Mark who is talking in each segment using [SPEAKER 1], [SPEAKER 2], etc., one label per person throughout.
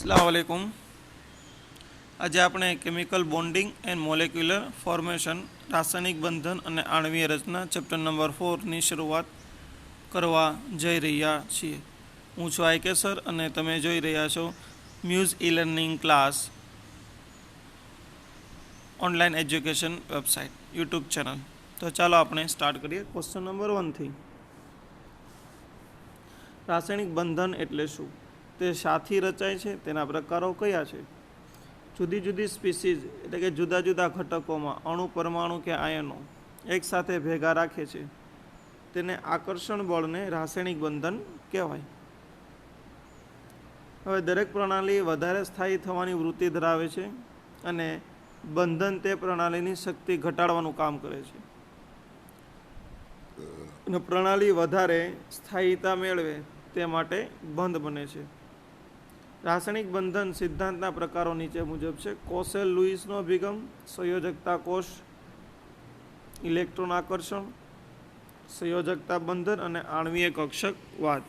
[SPEAKER 1] अस्सलामुअलैकुम। आज આપણે chemical bonding and molecular formation રાસાયણિક બંધન અને આણ્વીય રચના ચેપ્ટર નંબર 4 ની શરૂઆત કરવા જઈ રહ્યા છીએ। હું છું આઈકે સર અને તમે જોઈ રહ્યા છો Muse e-learning class online education website YouTube channel. તો ચાલો આપણે સ્ટાર્ટ કરીએ ક્વેશ્ચન નંબર 1 થી। રાસાયણિક બંધન એટલે શું? તે શાથી રચાય છે? તેના પ્રકારો કયા છે? જુદી જુદી સ્પીસીઝ એટલે કે જુદા જુદા ઘટકોમાં અણુ, પરમાણુ કે આયનો એક સાથે ભેગા રાખે છે તેને આકર્ષણ બળને રાસાયણિક બંધન કહેવાય। હવે દરેક પ્રણાલી વધારે સ્થાયી થવાની વૃત્તિ ધરાવે છે અને બંધન તે પ્રણાલીની શક્તિ ઘટાડવાનું કામ કરે છે અને પ્રણાલી વધારે સ્થાયીતા મેળવે તે માટે બંધ બને છે। રાસાયણિક બંધન સિદ્ધાંતના પ્રકારો નીચે મુજબ છે। કોસેલ લુઈસનો અભિગમ, સંયોજકતા કોષ, ઇલેક્ટ્રોન આકર્ષણ, સંયોજકતા બંધન અને આણ્વીય કક્ષકવાદ।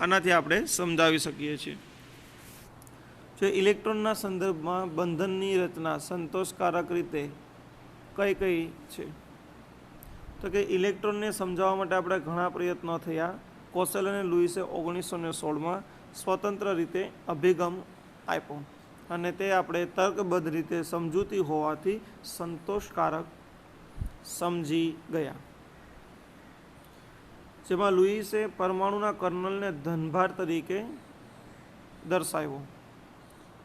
[SPEAKER 1] આનાથી આપણે સમજાવી શકીએ છીએ। જો ઇલેક્ટ્રોનના સંદર્ભમાં બંધનની રચના સંતોષકારક રીતે કઈ કઈ છે તો કે ઇલેક્ટ્રોનને સમજાવવા માટે આપણે ઘણા પ્રયત્નો થયા। કોસેલ અને લુઈસે 1916માં સ્વતંત્ર રીતે અભિગમ આપ્યો અને તે આપણે તર્કબદ્ધ રીતે સમજૂતી હોવાથી સંતોષકારક સમજી ગયા। જેમાં લુઈસે પરમાણુના કર્નલને ધનભાર તરીકે દર્શાવ્યો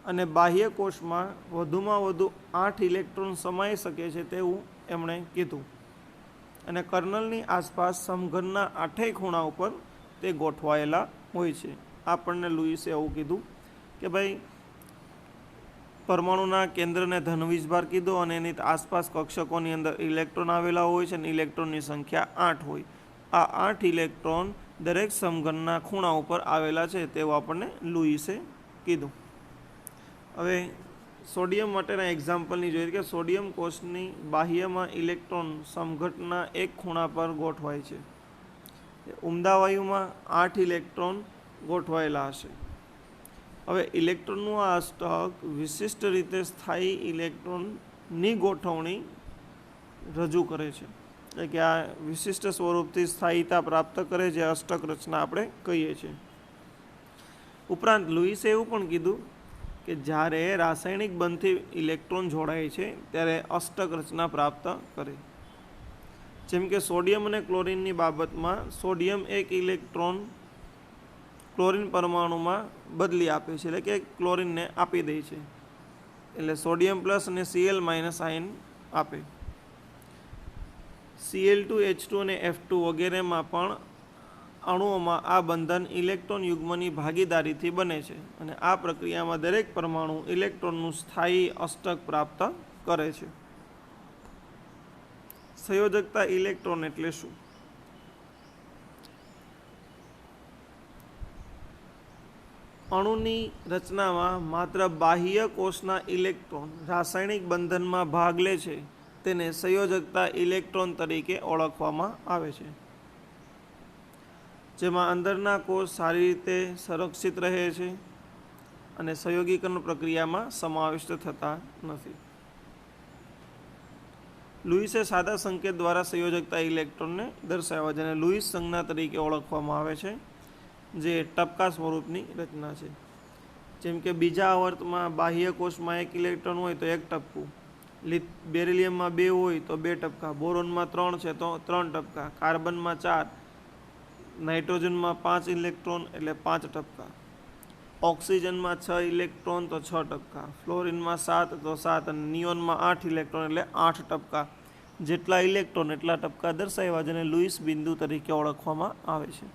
[SPEAKER 1] અને બાહ્ય કોષમાં વધુમાં વધુ 8 ઇલેક્ટ્રોન સમાઈ શકે છે તેવું એમણે કીધું અને કર્નલની આસપાસ સમઘનના 8 ખૂણા ઉપર તે ગોઠવાયેલા હોય છે। આપણને લુઈસે એવું કીધું કે ભાઈ પરમાણુના કેન્દ્રને ધનવીજભાર કીધો અને એની આસપાસ કક્ષકોની અંદર ઇલેક્ટ્રોન આવેલા હોય છે અને ઇલેક્ટ્રોનની સંખ્યા 8 હોય। આ 8 ઇલેક્ટ્રોન દરેક સમઘનના ખૂણા ઉપર આવેલા છે તેવું આપણને લુઈસે કીધું। હવે સોડિયમ માટેના એક્ઝામ્પલની જોઈએ કે સોડિયમ કોષની બાહ્યમાં ઇલેક્ટ્રોન સમઘનના એક ખૂણા પર ગોઠવાય છે। ઉમદા વાયુમાં 8 ઇલેક્ટ્રોન ગોઠવાયેલા હશે। હવે ઇલેક્ટ્રોનનું આ અષ્ટક વિશિષ્ટ રીતે સ્થાયી ઇલેક્ટ્રોનની ગોઠવણી રજૂ કરે છે એટલે કે આ વિશિષ્ટ સ્વરૂપથી સ્થાયીતા પ્રાપ્ત કરે જે અષ્ટક રચના આપણે કહીએ છીએ। ઉપરાંત લુઈસે એવું પણ કીધું કે જ્યારે રાસાયણિક બંધથી ઇલેક્ટ્રોન જોડાય છે ત્યારે અષ્ટક રચના પ્રાપ્ત કરે। જેમ કે સોડિયમ અને ક્લોરિનની બાબતમાં સોડિયમ એક ઇલેક્ટ્રોન ક્લોરિન પરમાણુમાં બદલી આપે છે એટલે કે ક્લોરિનને આપી દે છે એટલે સોડિયમ પ્લસ અને Cl માઇનસ આયન આપે। Cl2, H2 અને F2 વગેરેમાં પણ અણુઓમાં આ બંધન ઇલેક્ટ્રોન યુગ્મની ભાગીદારીથી બને છે અને આ પ્રક્રિયામાં દરેક પરમાણુ ઇલેક્ટ્રોનનું સ્થાયી અષ્ટક પ્રાપ્ત કરે છે। સંયોજકતા ઇલેક્ટ્રોન એટલે શું? અણુની રચનામાં માત્ર બાહ્ય કોષના ઇલેક્ટ્રોન રાસાયણિક બંધનમાં ભાગ લે છે તેને સંયોજકતા ઇલેક્ટ્રોન તરીકે ઓળખવામાં આવે છે। જેમાં અંદરના કોષ સારી રીતે સંરક્ષિત રહે છે અને સંયોગીકરણ પ્રક્રિયામાં સમાવિષ્ટ થતા નથી। લુઈસે સાદા સંકેત દ્વારા સંયોજકતા ઇલેક્ટ્રોનને દર્શાવ્યા જેને લુઈસ સંજ્ઞા તરીકે ઓળખવામાં આવે છે જે ટપકા સ્વરૂપની રચના છે। જેમ કે બીજા આવર્તમાં બાહ્ય કોષમાં 1 ઇલેક્ટ્રોન હોય તો 1 ટપકું, બેરિલિયમમાં 2 હોય તો 2 ટપકા, બોરોનમાં 3 છે તો 3 ટપકા, કાર્બનમાં 4, નાઇટ્રોજનમાં 5 ઇલેક્ટ્રોન એટલે 5 ટપકા, ઓક્સિજનમાં 6 ઇલેક્ટ્રોન તો 6 ટપકા, ફ્લોરિનમાં 7 તો 7 અને નિયોનમાં 8 ઇલેક્ટ્રોન એટલે 8 ટપકા। જેટલા ઇલેક્ટ્રોન એટલા ટપકા દર્શાવ્યા જેને લુઈસ બિંદુ તરીકે ઓળખવામાં આવે છે।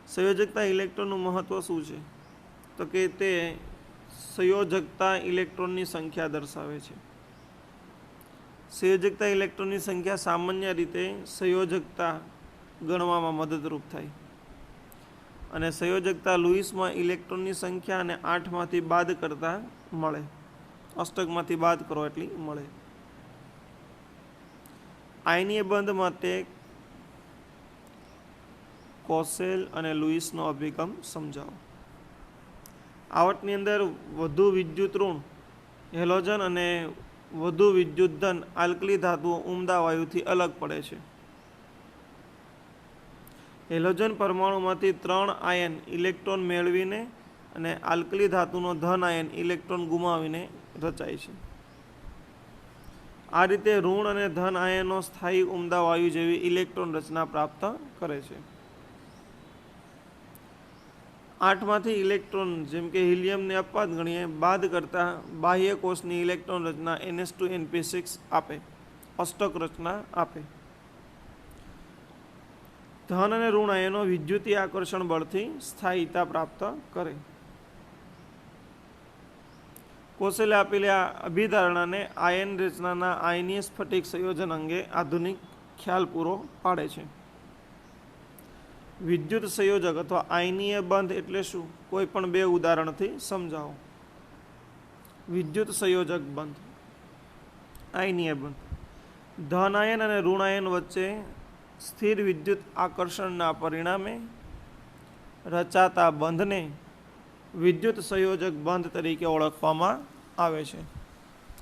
[SPEAKER 1] સંયોજકતા ઇલેક્ટ્રોનનું મહત્વ શું છે તો કે તે સંયોજકતા ઇલેક્ટ્રોનની સંખ્યા દર્શાવે છે। સંયોજકતા ઇલેક્ટ્રોનની સંખ્યા સામાન્ય રીતે સંયોજકતા ગણવામાં મદદરૂપ થાય અને સંયોજકતા લુઈસમાં ઇલેક્ટ્રોનની સંખ્યા અને 8માંથી બાદ કરતા મળે, અષ્ટકમાંથી બાદ કરો એટલી મળે। આયનીય બંધ માટે કોસેલ અને લુઈસનો અભિગમ સમજાવો। આવર્તની અંદર વધુ વિદ્યુત ઋણ હેલોજન અને વધુ વિદ્યુત ધન આલ્કલી ધાતુઓ ઉમદા વાયુથી અલગ પડે છે. હેલોજન પરમાણુમાંથી 3 આયન ઇલેક્ટ્રોન મેળવીને અને આલ્કલી ધાતુનો ધન આયન ઇલેક્ટ્રોન ગુમાવીને રચાય છે. આ રીતે ઋણ અને ધન આયનો સ્થાયી ઉમદા વાયુ જેવી ઇલેક્ટ્રોન રચના પ્રાપ્ત કરે છે. 8માંથી ઇલેક્ટ્રોન જેમ કે હિલિયમને અપવાદ ગણીએ બાદ કરતા બાહ્ય કોષની ઇલેક્ટ્રોન રચના NH2NP6 આપે, અષ્ટક રચના આપે. ધન અને ઋણ આયનો વિદ્યુતીય આકર્ષણ બળથી સ્થાયીતા પ્રાપ્ત કરે. કોશલે આપેલી આ અભિધારણાને આયન રચનાના આયનીય સ્ફટિક સંયોજન અંગે આધુનિક ખ્યાલ પૂરો પાડે છે. વિદ્યુત સંયોજક અથવા આયનીય બંધ એટલે શું? કોઈ પણ 2 ઉદાહરણથી સમજાવો. વિદ્યુત સંયોજક બંધ, આયનીય બંધ. ધન આયન અને ઋણ આયન વચ્ચે સ્થિર વિદ્યુત આકર્ષણના પરિણામે રચાતા બંધને વિદ્યુત સંયોજક બંધ તરીકે ઓળખવામાં આવે છે.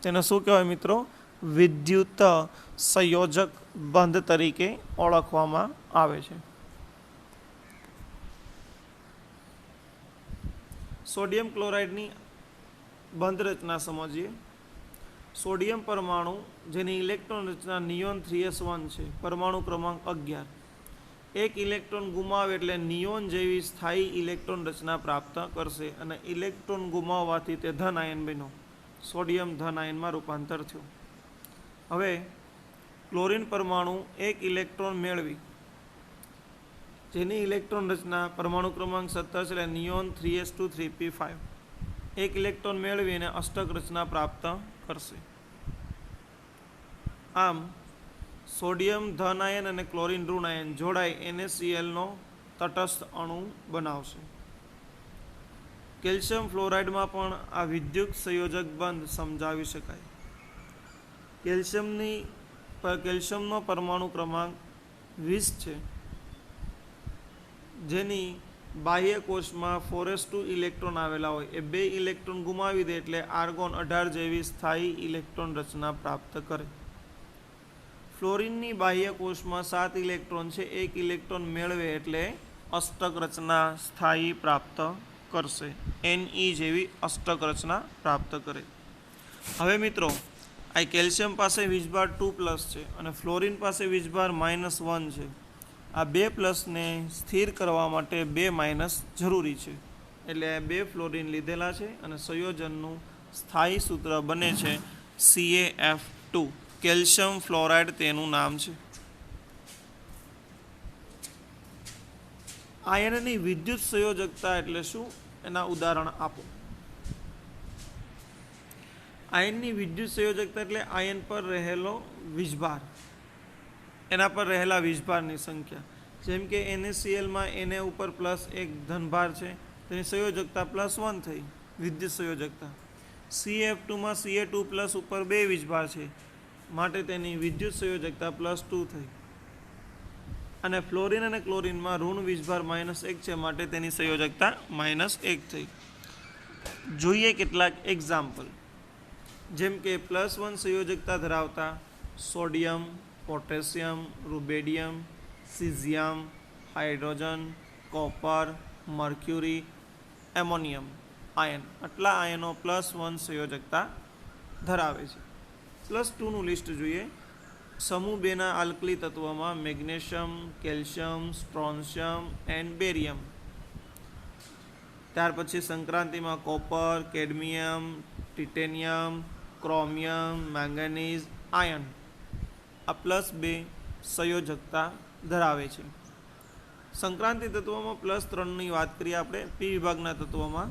[SPEAKER 1] તેને શું કહેવાય મિત્રો? વિદ્યુત સંયોજક બંધ તરીકે ઓળખવામાં આવે છે. સોડિયમ ક્લોરાઇડની બંધ રચના સમજીએ. સોડિયમ પરમાણુ જેની ઇલેક્ટ્રોન રચના નિયોન 3s1 છે, પરમાણુ ક્રમાંક 11. એક ઇલેક્ટ્રોન ગુમાવે એટલે નિયોન જેવી સ્થાયી ઇલેક્ટ્રોન રચના પ્રાપ્ત કરશે અને ઇલેક્ટ્રોન ગુમાવવાથી તે ધન આયન બન્યો. સોડિયમ ધન આયનમાં રૂપાંતર થયું. હવે ક્લોરીન પરમાણુ એક ઇલેક્ટ્રોન મેળવી જેની ઇલેક્ટ્રોન રચના પરમાણુ ક્રમાંક 17 છે એટલે નિયોન 3s2 3p5. એક ઇલેક્ટ્રોન મેળવીને અષ્ટક રચના પ્રાપ્ત કરશે. આમ સોડિયમ ધન આયન અને ક્લોરીન ઋણ આયન જોડાઈ NaClનો તટસ્થ અણુ બનાવશે. કેલ્શિયમ ફ્લોરાઇડમાં પણ આ વિદ્યુત સંયોજક બંધ સમજાવી શકાય. કેલ્શિયમનો પરમાણુ ક્રમાંક 20 છે, જેની બાહ્ય કોષમાં 4s2 ઇલેક્ટ્રોન આવેલા હોય. એ 2 ઇલેક્ટ્રોન ગુમાવી દે એટલે આર્ગોન 18 જેવી સ્થાયી ઇલેક્ટ્રોન રચના પ્રાપ્ત કરે. ફ્લોરિનની બાહ્ય કોષમાં 7 ઇલેક્ટ્રોન છે, 1 ઇલેક્ટ્રોન મેળવે એટલે અષ્ટક રચના સ્થાયી પ્રાપ્ત કરશે. Ne જેવી અષ્ટક રચના પ્રાપ્ત કરે. હવે મિત્રો આ કેલ્શિયમ પાસે વીજભાર 2+ છે અને ફ્લોરિન પાસે વીજભાર -1 છે. આ 2+ સ્થિર કરવા માટે 2- જરૂરી છે. એટલે 2 ફ્લોરિન લીધેલા છે અને સંયોજનનું સ્થાયી સૂત્ર બને છે CaF2. કેલ્શિયમ ફ્લોરાઇડ તેનું નામ છે. આયનની વિદ્યુત સંયોજકતા એટલે શું? એના ઉદાહરણ આપો. આયનની વિદ્યુત સંયોજકતા એટલે આયન પર રહેલો વીજભાર, એના પર રહેલા વીજભારની સંખ્યા. જેમ કે NaClમાં Na ઉપર +1 ધનભાર છે, તેની સંયોજકતા +1 થઈ, વિદ્યુત સંયોજકતા. CaF2માં Ca2+ ઉપર 2 વીજભાર છે, માટે તેની વિદ્યુત સંયોજકતા +2 થઈ. અને ફ્લોરિન અને ક્લોરિનમાં ઋણ વીજભાર -1 છે, માટે તેની સંયોજકતા -1 થઈ. જોઈએ કેટલાક એક્ઝામ્પલ. જેમ કે +1 સંયોજકતા ધરાવતા sodium, potassium, rubidium, caesium, hydrogen, copper, mercury, ammonium ion. આટલા આયનો +1 સંયોજકતા ધરાવે છે. +2નું લિસ્ટ જોઈએ. સમૂહ 2ના આલ્કલી તત્વોમાં magnesium, calcium, strontium and barium. ત્યાર પછી સંક્રાંતિમાં copper, cadmium, titanium, chromium, manganese ion. આ +2 સંયોજકતા ધરાવે છે. સંક્રાંતિ તત્વોમાં +3ની વાત કરીએ આપણે પી વિભાગના તત્વોમાં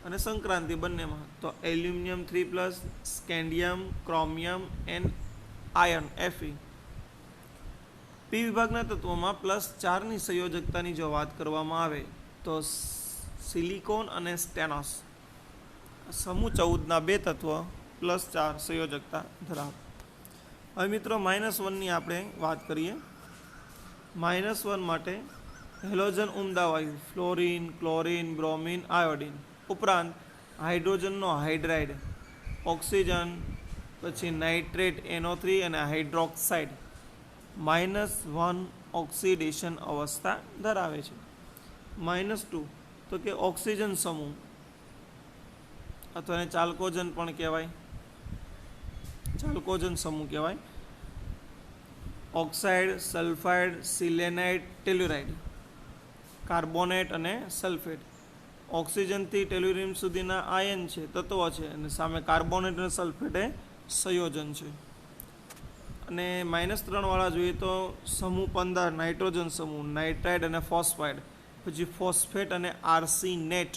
[SPEAKER 1] અને સંક્રાંતિ બંનેમાં, તો aluminium 3+, scandium, chromium and iron Fe. P વિભાગના તત્વોમાં +4ની સંયોજકતાની જો વાત કરવામાં આવે તો સિલિકોન અને સ્ટેનોસ. સમૂહ 14ના 2 તત્વ +4 સંયોજકતા ધરાવે. હવે મિત્રો -1ની આપણે વાત કરીએ. -1 માટે હેલોજન ઉમદા વાયુ ફ્લોરિન, ક્લોરિન, બ્રોમિન, આયોડિન ઉપરાંત હાઇડ્રોજનનો હાઇડ્રાઇડ, ઓક્સિજન, પછી નાઇટ્રેટ NO3 અને હાઇડ્રોક્સાઇડ -1 ઓક્સિડેશન અવસ્થા ધરાવે છે. -2 તો કે ઓક્સિજન સમૂહ અથવા એને ચાલ્કોજન પણ કહેવાય, ચાલ્કોજન સમૂહ કહેવાય. ઓક્સાઇડ, સલ્ફાઇડ, સિલેનાઇડ, ટેલ્યુરાઇડ, કાર્બોનેટ અને સલ્ફેટ. ઓક્સિજનથી ટેલ્યુરિયમ સુધીના આયન છે, તત્વો છે, અને સામે કાર્બોનેટ અને સલ્ફેટ એ સંયોજન છે. અને -3 વાળા જોઈએ તો સમૂહ 15 નાઇટ્રોજન સમૂહ, નાઇટ્રાઇડ અને ફોસ્ફાઇડ, પછી ફોસ્ફેટ અને આર્સીનેટ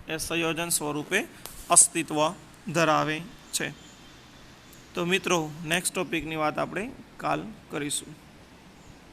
[SPEAKER 1] એ સંયોજન સ્વરૂપે અસ્તિત્વ ધરાવે છે. તો મિત્રો નેક્સ્ટ ટોપિકની વાત આપણે કાલ કરીશું.